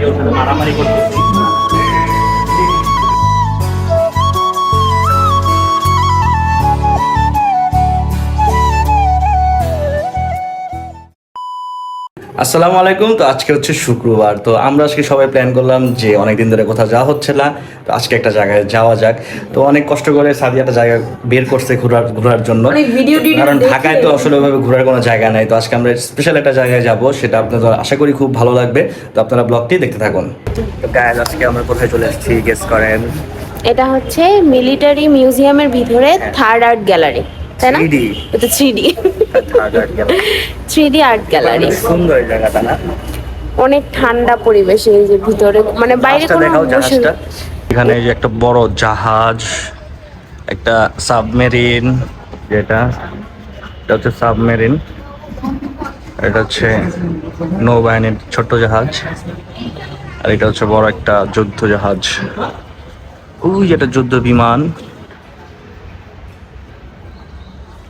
কেউ সাথে মারামারি করতেছি। আসসালামু আলাইকুম। তো আজকে হচ্ছে শুক্রবার, তো আমরা আজকে সবাই প্ল্যান করলাম যে অনেকদিন ধরে কোথাও যাওয়া হচ্ছে না, তো আজকে একটা জায়গায় যাওয়া যাক। তো অনেক কষ্ট করে সাদিয়া একটা জায়গা বের করছে ঘোরার জন্য, কারণ ঢাকায় তো আসলে ওইভাবে ঘোরার কোনো জায়গা নাই। তো আজকে আমরা স্পেশাল একটা জায়গায় যাব, সেটা আপনাদের আশা করি খুব ভালো লাগবে। তো আপনারা ব্লগটি দেখতে থাকুন। তো গাইস, আজকে আমরা কোথায় চলে এসেছি গেস করেন? এটা হচ্ছে মিলিটারি মিউজিয়ামের ভিতরে থার্ড আর্ট গ্যালারি, তাই না? 3D এটা 3D third art gallery. 3D art gallery. সুন্দর এই জায়গাটা না? অনেক ঠান্ডা পরিবেশ এই যে ভিতরে, মানে বাইরে কোনো দেখাও জাহাজটা। এখানে এই যে একটা বড় জাহাজ, একটা সাবমেরিন, যেটা এটা হচ্ছে সাবমেরিন, এটা হচ্ছে নৌবাহিনীর ছোট্ট জাহাজ, আর এটা হচ্ছে বড় একটা যুদ্ধ জাহাজ। ওই যেটা যুদ্ধ বিমান,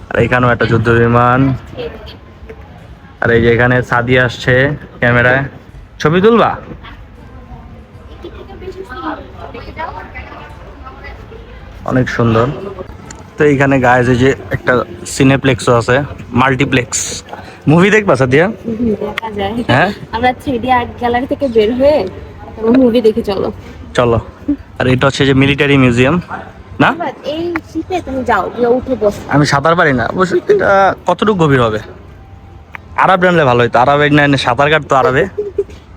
আর এখানেও একটা যুদ্ধ বিমান। আর এই যে এখানে সাদিয়া আসছে ক্যামেরায় ছবি তুলবা। অনেক সুন্দর। তো এইখানে গায়েস এই যে একটা সিনেপ্লেক্সও আছে, মাল্টিপ্লেক্স। মুভি দেখবা সাদিয়া? দেখা যায়। হ্যাঁ, আমরা 3D আর্ট গ্যালারি থেকে বের হয়ে মুভি দেখে চলো। চলো। আর এটা হচ্ছে যে মিলিটারি মিউজিয়াম না? এই শীতে তুমি যাও, গিয়ে উঠে বসো। আমি সাঁতার পারি না অবশ্য। এটা কতটুকু গভীর হবে? আরব জানলে ভালো হতো। আরবে না, সাঁতার কাটতো আরবে।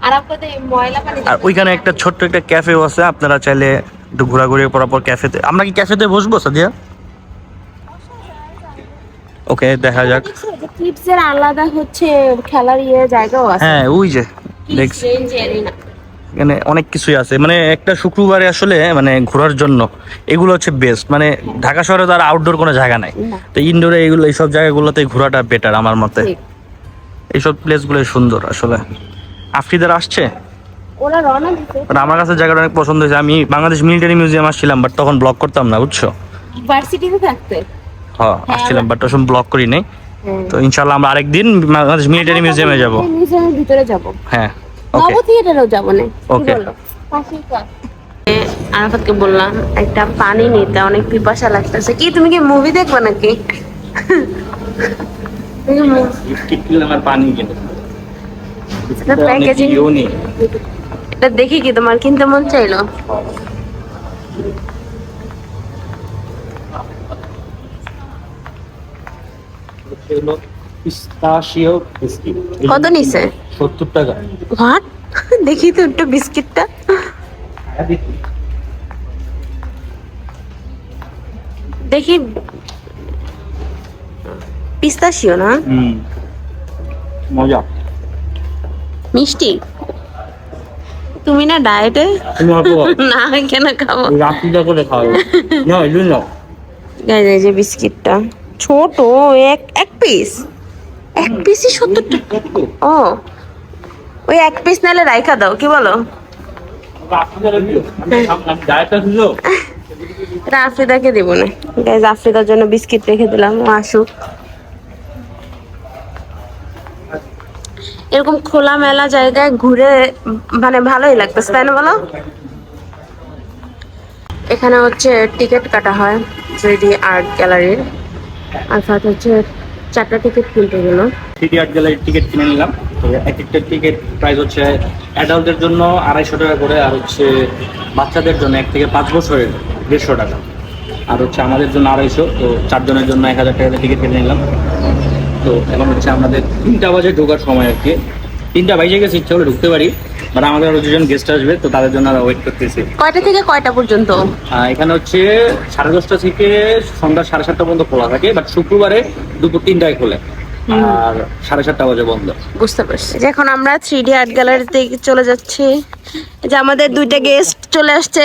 আর আপনাদের ময়লা পানি। আর ওইখানে একটা ছোট্ট একটা ক্যাফেও আছে, আপনারা চাইলে একটু ঘোরাঘুরি করার পর ক্যাফেতে। আমরা কি ক্যাফেতে বসবো সাদিয়া? ওকে, দেখা যাক। ক্লিপসের আলাদা হচ্ছে খেলার জায়গাও আছে। হ্যাঁ, ওই যে দেখছি এখানে অনেক কিছুই আছে। মানে একটা শুক্রবারে আসলে মানে ঘোরার জন্য এগুলো হচ্ছে বেস্ট। মানে ঢাকা শহরে তো আর আউটডোর কোনো জায়গা নাই, তো ইনডোরে এগুলো, এইসব জায়গাগুলোতে ঘোরাটা বেটার আমার মতে। এইসব প্লেসগুলো সুন্দর আসলে। আফ্রিদার আসছে, ওরা রওনা দিতে। বাট আমার কাছে জায়গাটা অনেক পছন্দ হয়েছে। আমি বাংলাদেশ মিলিটারি মিউজিয়াম আসছিলাম, বাট তখন ব্লগ করতাম না, বুঝছো? ভার্সিটিতে থাকতে। হ্যাঁ, আসছিলাম, বাট তখন ব্লগ করি নাই। তো ইনশাল্লাহ আমরা আরেকদিন বাংলাদেশ মিলিটারি মিউজিয়ামে যাব। মিউজিয়ামের ভিতরে যাব। হ্যাঁ, নব ওকে থিয়েটারেও যাব না। ওকে। আরাফাতকে বললাম একটা পানি নিতে, অনেক পিপাসা লাগতেছে। কি তুমি কি মুভি দেখবে নাকি? আমার পানি কিনে প্যাকেজিং এটা দেখি কি তোমার কিনতে মন চাইলো? কত নিছে? 70 টাকা। হোয়াট? দেখি তো একটু বিস্কিটটা। দেখি, পিস্তাশিও না? মজা। মিষ্টি? তুমি না ডায়েটে? তুমি অল্প না, কেন খাবো? রাত্রিটা করে খাও না, এই জন্য। এই যে বিস্কিটটা ছোট, এক পিস, এক পিসই 70 টাকা। ও, ওই এক পিস নালে রাইখা দাও, কি বলো? এটা আফ্রিদাকে দিব না গাইজ, আফ্রিদার জন্য বিস্কিট রেখে দিলাম, ও আসুক। এরকম খোলা মেলা জায়গায় ঘুরে মানে ভালোই লাগতেছে, তাই না বলো? এখানে হচ্ছে টিকিট কাটা হয় 3D আর্ট গ্যালারির। আর সাথে হচ্ছে 4টা টিকিট কিনতে গেল। 3D আর্ট গ্যালারির টিকিট কিনে নিলাম। তো এক একটা টিকিট প্রাইস হচ্ছে অ্যাডাল্টদের জন্য 250 টাকা করে, আর হচ্ছে বাচ্চাদের জন্য 1 থেকে 5 বছরের 150 টাকা, আর হচ্ছে আমাদের জন্য 250। তো 4 জনের জন্য 1000 টাকা টিকিট কিনে নিলাম। তো এখন হচ্ছে আমাদের 3টা বাজে ঢোকার সময় আর কি। 3টা বাজে গেছে, ইচ্ছা হলে ঢুকতে পারি, বাট আমাদের আরো 2জন গেস্ট আসবে, তো তাদের জন্য আমরা ওয়েট করতেছি। কয়টা থেকে কয়টা পর্যন্ত? এখানে হচ্ছে 10:30 থেকে সন্ধ্যা 7:30 পর্যন্ত খোলা থাকে, বাট শুক্রবারে দুপুর 3টায় খোলে, আর 7:30 বাজে বন্ধ। বুঝতে পারছি। এখন আমরা 3D আর্ট গ্যালারিতে চলে যাচ্ছি। যে আমাদের 2টা গেস্ট চলে আসছে।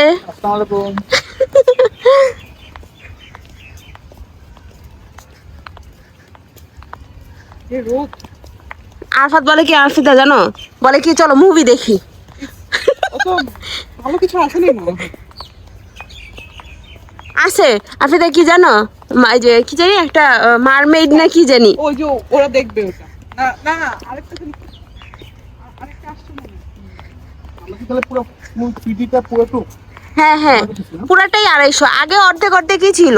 আরফাত বলে কি, আরফিদা জানো বলে কি, চলো মুভি দেখি। ভালো কিছু আসলে আছে আরফিদা, কি জানো, এই যে কি জানি একটা মারমেইড না কি জানি, ওই যে ওরা দেখবে ওটা। না না, আরেকটা আসছে না। হ্যাঁ হ্যাঁ, পুরাটাই 250। আগে অর্ধেক অর্ধেকই ছিল,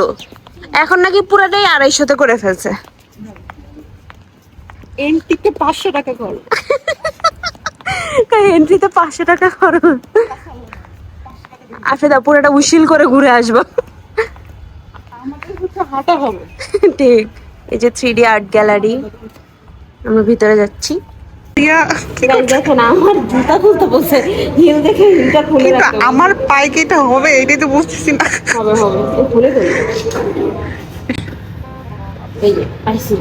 এখন নাকি পুরাটাই 250-তে করে ফেলছে। এন্ট্রিতে 500 টাকা খরচ। এন্ট্রিতে 500 টাকা খরচ। আফেদা পুরাটা উশিল করে ঘুরে আসবো। আমাদের হচ্ছে হাঁটা হবে। ঠিক। এই যে 3D আর্ট গ্যালারি, আমরা ভিতরে যাচ্ছি। দেখেন আমার জুতা খুলতে বলছে, হিল দেখে হিলটা খুলে কিন্তু রাখতে আমার পায়ে কি এটা হবে এটাই তো বুঝতেছি না। হবে হবে, খুলে ফেলি। এই যে আইসি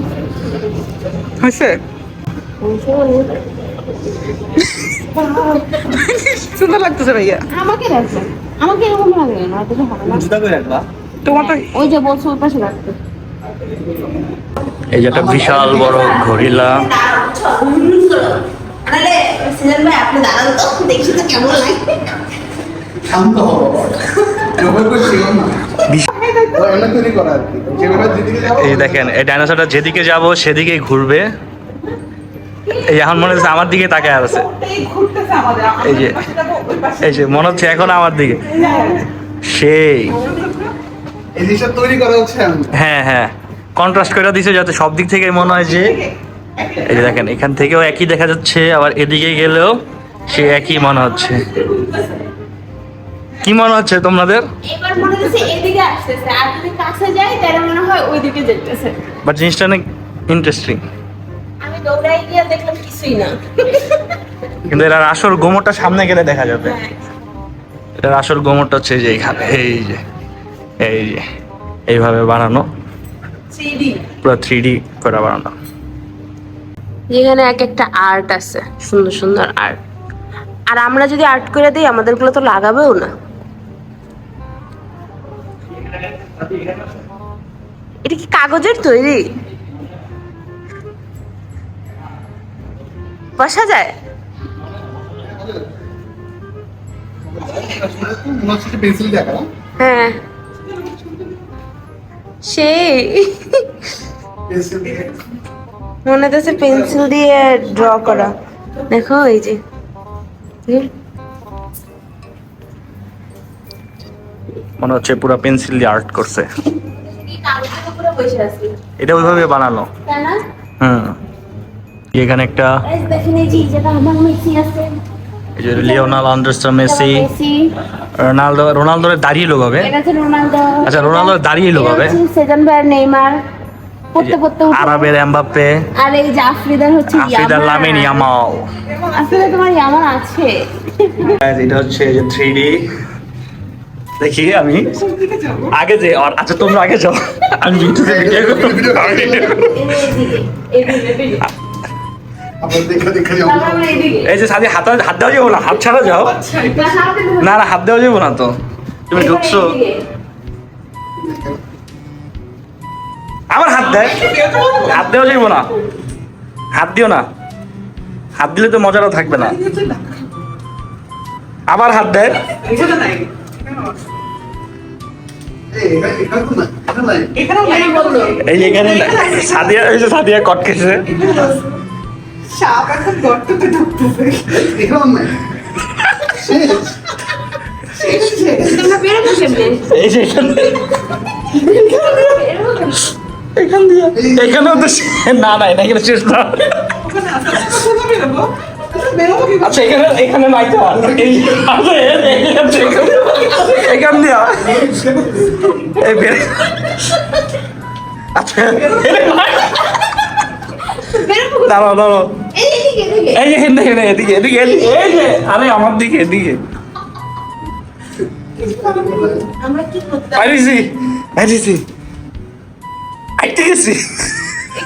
হয়েছে সুন্দর লাগতেছে ভাইয়া। আমাকে রাখবেন, আমাকে এরকম লাগে না, এটা হবে না। জুতা করে রাখবা। তোমার তো ওই যে বলছো ওই পাশে রাখতে। এই যে একটা বিশাল বড় গরিলা। আরে সিজন ভাই আপনি দাঁড়ান তো, দেখি তো কেমন লাগে। এই যে দেখেন, এই ডাইনোসরটা যেদিকে যাব সেদিকেই ঘুরবে। এই এখন মনে হচ্ছে আমার দিকে তাকায় আছে। ঘুরতেছে আমাদের। এই যে এই যে মনে হচ্ছে এখন আমার দিকে সেই। এই জিনিসটা তৈরি করা হচ্ছে হ্যাঁ হ্যাঁ, কন্ট্রাস্ট করে দিছে যাতে সব দিক থেকে মনে হয় যে, এই যে দেখেন এখান থেকেও একই দেখা যাচ্ছে, আবার এদিকে গেলেও সে একই মনে হচ্ছে। কি মনে হচ্ছে তোমাদের? এবার মনে হচ্ছে এদিকে আসতেছে, আর যদি কাছে যাই তাহলে মনে হয় ওইদিকে যেতেছে। বাট জিনিসটা অনেক ইন্টারেস্টিং। আমি দৌড়াই গিয়ে দেখলাম কিছুই না। কিন্তু এর আসল গোমরটা সামনে গেলে দেখা যাবে। এটার আসল গোমরটা হচ্ছে যে এখানে, এই যে এইভাবে বানানো, 3D পুরো 3D করে বানানো। যেখানে এক একটা আর্ট আছে, সুন্দর সুন্দর আর্ট। আর আমরা যদি আর্ট করে দিই আমাদেরগুলো তো লাগাবেও না। এটা কি কাগজের তৈরি? বসা যায়? পেন্সিল দেখা হ্যাঁ সেই পেন্সিল মনে হচ্ছে পেন্সিল দিয়ে ড্র করা। দেখো এই যে মনে হচ্ছে পুরো পেন্সিল দিয়ে আর্ট করছে। এটা ওইভাবে বানানো। হুম, এখানে একটা এই যে লিওনেল আন্দ্রেস মেসি, রোনালদোর দাঁড়িয়ে লোক হবে। আচ্ছা, রোনালদোর দাঁড়িয়ে লোক হবে। সেজন ভাই নেইমার পড়তে পড়তে আরবের এমবাপ্পে, আর এই যে আফ্রিদার হচ্ছে আফ্রিদার লামিন ইয়ামাল। আফ্রিদা তোমার ইয়ামাল আছে। এটা হচ্ছে এই যে 3D। দেখি আমি আগে যে, আচ্ছা তোমরা আগে যাও, আমি ভিডিও এই যে সাথে হাত দেওয়া যাবো না, হাত ছাড়া যাও। না না, হাত দেওয়া যাবো না তো, তুমি ঢুকছো। আমার হাত দেয়, হাত দেওয়া যাবো না, হাত দিও না, হাত দিলে তো মজাটা থাকবে না। আবার হাত দেয়। এই এখানে সাদিয়া, এই যে সাদিয়া কট খেয়েছে। সাপ এখন গর্ততে ঢুকতেছে। এই যে এখান দিয়ে এখানেও তো না না, এটা এখানে শেষ না। আচ্ছা এখানে নাই তো, এখান দিয়া এই বের। আচ্ছা দাঁড়াও দাঁড়াও, এই যে এদিকে এদিকে এদিকে, এই যে আরে আমার দিকে এদিকে আইছি আইছি আইতে গেছি।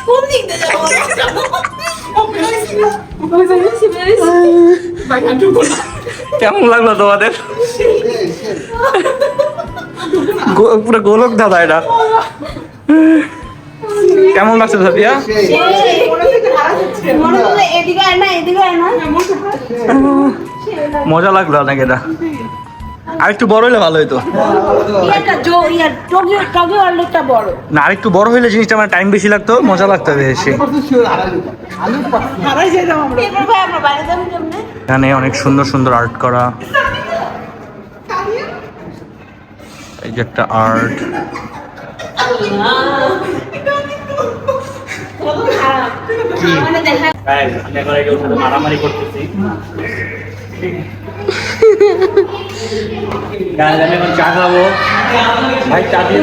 কোন দিক দিয়ে যাবো? কেমন লাগলো তোমাদের? পুরো গোলক দাদা এটা। কেমন লাগছে সাদিয়া? মজা লাগলো অনেক এটা। আর একটু বড় হলে ভালো হতো। টোকিও ওয়ার্ল্ডটা বড়। না আর একটু বড় হলে জিনিসটা আমার টাইম বেশি লাগতো, মজা লাগতো বেশি। হারাই যাইতাম আমরা। এবার ভাই আমরা বাইরে যাবো কেমনে? এখানে অনেক সুন্দর সুন্দর আর্ট করা, এই যে একটা আর্ট। মানে দেখা মারামারি করতেছি, চা খাবো। ভাই চা দিয়ে,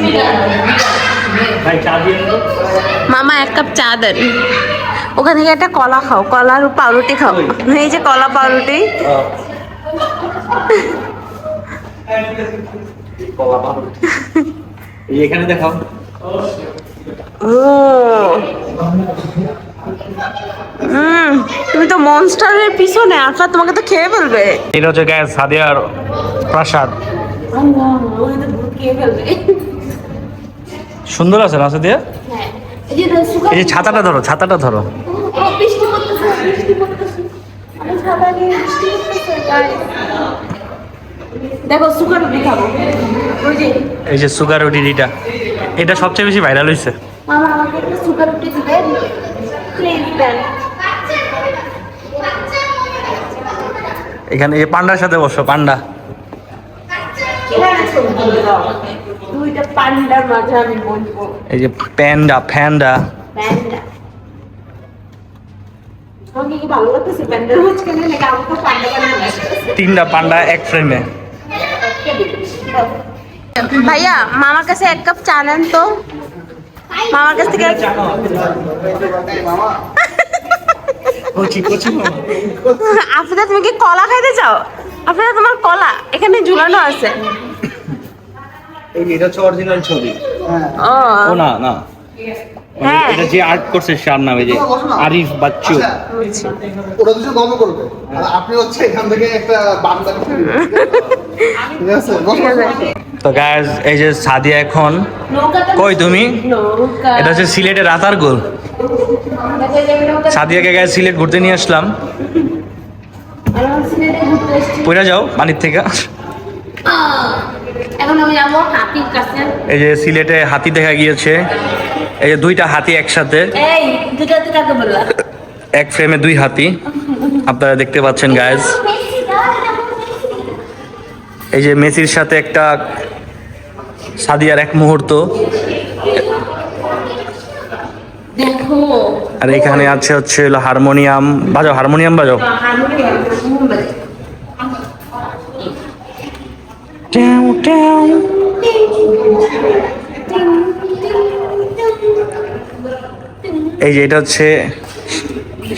ভাই চা দিয়ে। মামা এক কাপ চা দেন, ওখান থেকে একটা কলা খাও, কলার পাউরুটি খাও, এই যে কলা পাউরুটি। এখানে দেখাও। ও তুমি তো মনস্টারের পিছনে, আফরা তোমাকে তো খেয়ে ফেলবে। এটা হচ্ছে গ্যাস সাদিয়ার প্রাসাদ। সুন্দর আছে না সাদিয়া? এই যে ছাতাটা ধরো, ছাতাটা ধরো। দেখো সুগার রুটি খাবো। এই যে সুগার রুটিটা, এটা সবচেয়ে বেশি ভাইরাল হয়েছে। মামা আমাকে একটা সুগার রুটি দিবেন প্লিজ দেন। এখানে এই পান্ডার সাথে বসো, পান্ডা। দুইটা পান্ডার মাঝে আমি বলবো এই যে প্যান্ডা, প্যান্ডা। প্যান্ডা। আমাকে কি ভালো লাগতেছে প্যান্ডার মাঝখানে, নাকি আমাকে পান্ডা বানানো লাগতেছে? তিনটা পান্ডা এক ফ্রেমে। ভাইয়া মামার কাছে এক কাপ চা নেন তো, মামার কাছ থেকে। আপনারা তুমি কি কলা খাইতে চাও? আপনারা তোমার কলা এখানে ঝুলানো আছে। এটা হচ্ছে অরিজিনাল ছবি। ও ও না না, হ্যাঁ এটা যে আর্ট করছে তার নাম এই যে আরিফ বাচ্চু। আচ্ছা, ওরা দুজন গল্প করবে আর আপনি হচ্ছে এখান থেকে একটা বাংলা ঠিক আছে বসো। ঠিক আছে। তো গাইস এই যে সাদিয়া এখন কই তুমি? এটা হচ্ছে সিলেটের রাতার গোল। সাদিয়াকে গায়ে সিলেট ঘুরতে নিয়ে আসলাম। পয়রা যাও পানির থেকে। এখন আমি যাবো হাতির কাছে। এই যে সিলেটে হাতি দেখা গিয়েছে, এই যে দুইটা হাতি একসাথে, এই দুটা তো কাকে বললা? এক ফ্রেমে দুই হাতি আপনারা দেখতে পাচ্ছেন গাইস। এই যে মেসির সাথে একটা সাদিয়ার এক মুহূর্ত। দেখো আর এখানে আছে হচ্ছে হলো হারমোনিয়াম। বাজাও, হারমোনিয়াম বাজাও। ট্যাও, ট্যাও। এই যে এটা হচ্ছে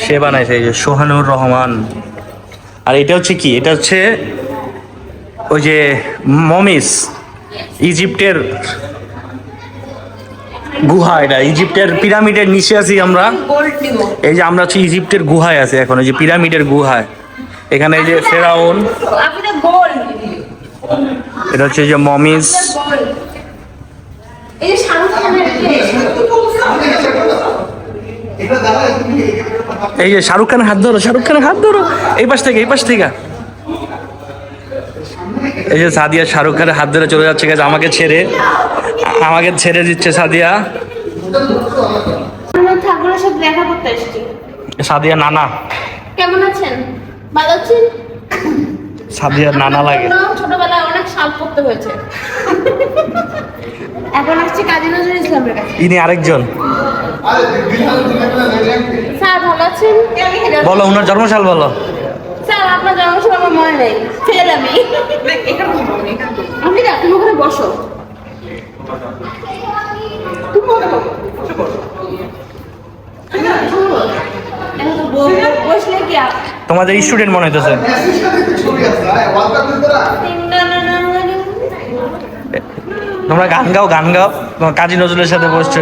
সে বানাইছে, এই যে সোহানুর রহমান। আর এটা হচ্ছে কি, এটা হচ্ছে ওই যে মমিস, ইজিপ্টের গুহা। এটা ইজিপ্টের পিরামিডের নিচে আছি আমরা। এই যে আমরা আছি ইজিপ্টের গুহায় আছে এখন, এই যে পিরামিডের গুহায়। এখানে এই যে ফেরাউন, এটা হচ্ছে এই যে মমিস। এই যে শাহরুখ খানের এই যে শাহরুখ খানের হাত ধরো, শাহরুখ খানের হাত ধরো। এই পাশ থেকে, এই পাশ থেকে। এই যে সাদিয়া শাহরুখ খানের হাত ধরে চলে যাচ্ছে গেছে আমাকে ছেড়ে, আমাকে ছেড়ে দিচ্ছে সাদিয়া। ঠাকুরের সাথে দেখা করতে এসেছি। সাদিয়া নানা, কেমন আছেন? ভালো আছেন? সাদিয়ার নানা লাগে। ছোটবেলায় অনেক শাল পড়তে হয়েছে। এখন আসছি কাজী নজরুল ইসলামের কাছে। ইনি আরেকজন। স্যার ভালো আছেন? বলো ওনার জন্মসাল বলো। স্যার আপনার জন্মসাল আমার মনে নেই, ফেল আমি। আপনি না, তুমি ওখানে বসো। বসলে কি তোমাদের স্টুডেন্ট মনে হইতেছে। তোমরা গান গাও, গান গাও। তোমার কাজী নজরুলের সাথে বসছো।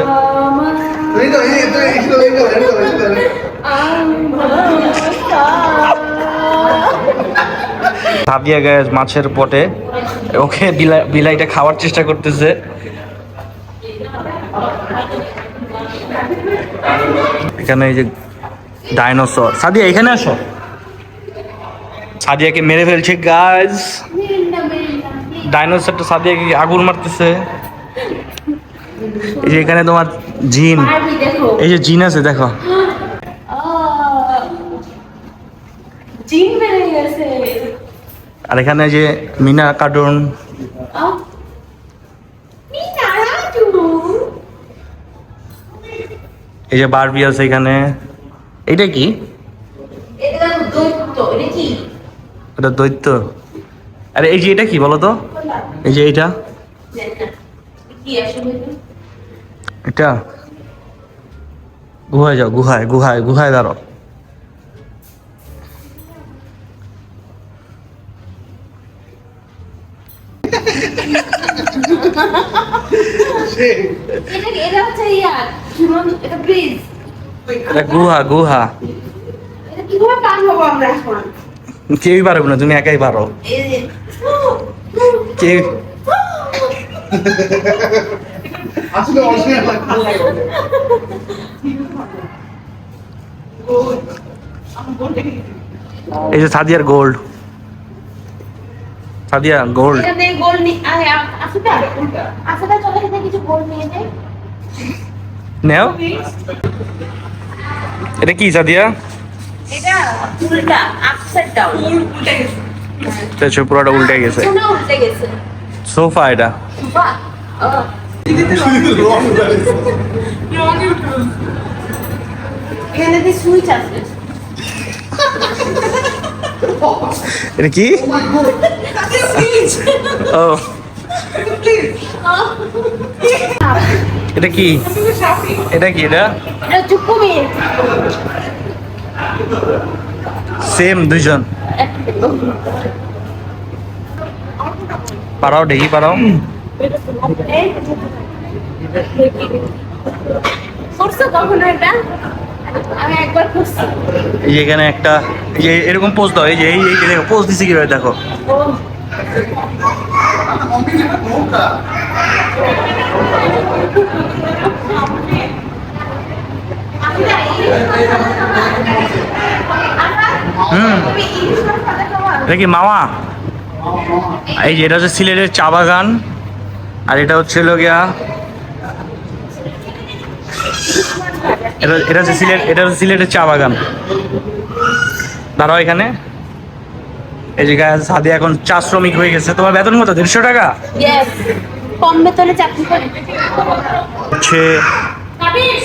সাদিয়া গ্যাস মাছের পটে, ওকে বিলাইটা খাওয়ার চেষ্টা করতেছে। এখানে এই যে ডাইনোসর। সাদিয়া এখানে আসো। সাদিয়াকে মেরে ফেলছে গাইস। ডাইনোসরটা সাদিয়া কি আগুন মারতেছে। এই যে এখানে তোমার জিন, বারবি দেখো। এই যে জিন আছে দেখো। জিম বেড়ে গেছে। আর এখানে যে মিনা কার্টুন, এই যে বারবি আছে এখানে। এটা কি? এটা দৈত্য, এটা কি? এটা দৈত্য। আরে এই যে এটা কি বলো তো? এই যে এইটা, কি আসলে? এটা গুহায় যাও, গুহায় গুহায় গুহায় দাঁড়াও। এটা হচ্ছে এটা ব্রিজ। এটা গুহা গুহা। এটা কিভাবে পার হবো আমরা এখন? কেউই পারবে না, তুমি একাই পারো। এই যে কেউ আসলে অরিজিনাল এই যে সাদিয়ার গোল্ড, সাদিয়া গোল্ড। এখান থেকে গোল নি আরে আসলে আসলে চলে গেছে কিছু গোল নিয়ে যাই। নেও। এটা কি সাদিয়া? এটা উল্টা আপসাইড ডাউন। এটা পুরোটা উল্টে গেছে। শোনা উল্টে গেছে। সোফা এটা। বাহ এখানে দিয়ে সুইচ আছে। এটা কি? ও এটা কি? এটা কি? এটা এটা চুকুমির। সেম দুইজন। পারাও দেখি পারাও। করছো কখনো এটা? আমি একবার করছি। এই যে এখানে একটা, এই যে এরকম পোজ দাও। এই যে এই এই দেখো পোজ দিছি কিভাবে দেখো। এটা কি মামা? এই যে এটা হচ্ছে সিলেটের চা বাগান, আর এটা হচ্ছে হলো গিয়া এটা হচ্ছে সিলেট, এটা হচ্ছে সিলেটের চা বাগান। দাঁড়াও এখানে। এই যে সাদিয়া এখন চা শ্রমিক হয়ে গেছে। তোমার বেতন কত? 150 টাকা ইয়েস, কম বেতনে চাকরি করে। হচ্ছে।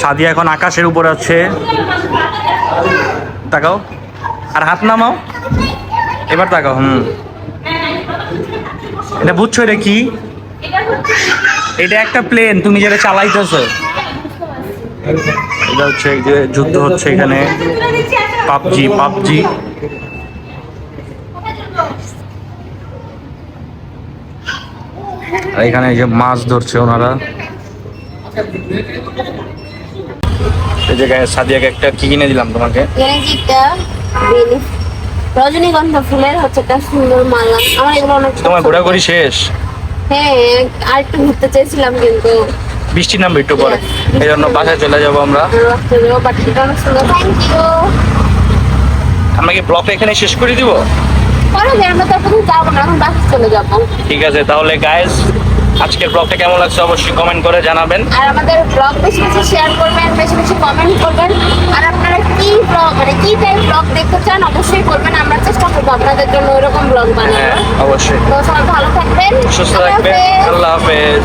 সাদিয়া এখন আকাশের উপর আছে। তাকাও আর হাত নামাও, এবার তাকাও। এটা বুঝছো এটা কি? এটা একটা প্লেন, তুমি যেটা চালাইতেছো। এটা হচ্ছে এই যে যুদ্ধ হচ্ছে এখানে, পাবজি পাবজি। আর এখানে এই যে মাছ ধরছে ওনারা। এই জায়গায় সাদিয়াকে একটা কি কিনে দিলাম তোমাকে। গেঞ্জিটা রজনীগন্ধা ফুলের হচ্ছে একটা সুন্দর মালা। আমার এগুলো অনেক তোমার ঘোরাঘুরি শেষ? হ্যাঁ, আর একটু ঘুরতে চাইছিলাম কিন্তু বৃষ্টি নামবে একটু পরে, এই জন্য বাসায় চলে যাবো আমরা। বাট এটা অনেক সুন্দর। Thank you. আমরা কি ব্লগটা এখানে শেষ করে দিব? পরে যে আমরা তারপরে যাবো না, এখন বাসে চলে যাবো। ঠিক আছে, তাহলে গাইস আজকের ব্লগটা কেমন লাগছে অবশ্যই কমেন্ট করে জানাবেন। আর আমাদের ব্লগ বেশি বেশি শেয়ার করবেন, বেশি বেশি কমেন্ট করবেন। আর আপনারা কি ব্লগ মানে কি টাইপ ব্লগ দেখতে চান অবশ্যই করবেন। আমরা চেষ্টা করবো আপনাদের জন্য ওইরকম ব্লগ বানানোর। হ্যাঁ অবশ্যই। তো সবাই ভালো থাকবেন, সুস্থ আল্লাহ থাকবেন। হাফেজ। আল্লাহ হাফেজ।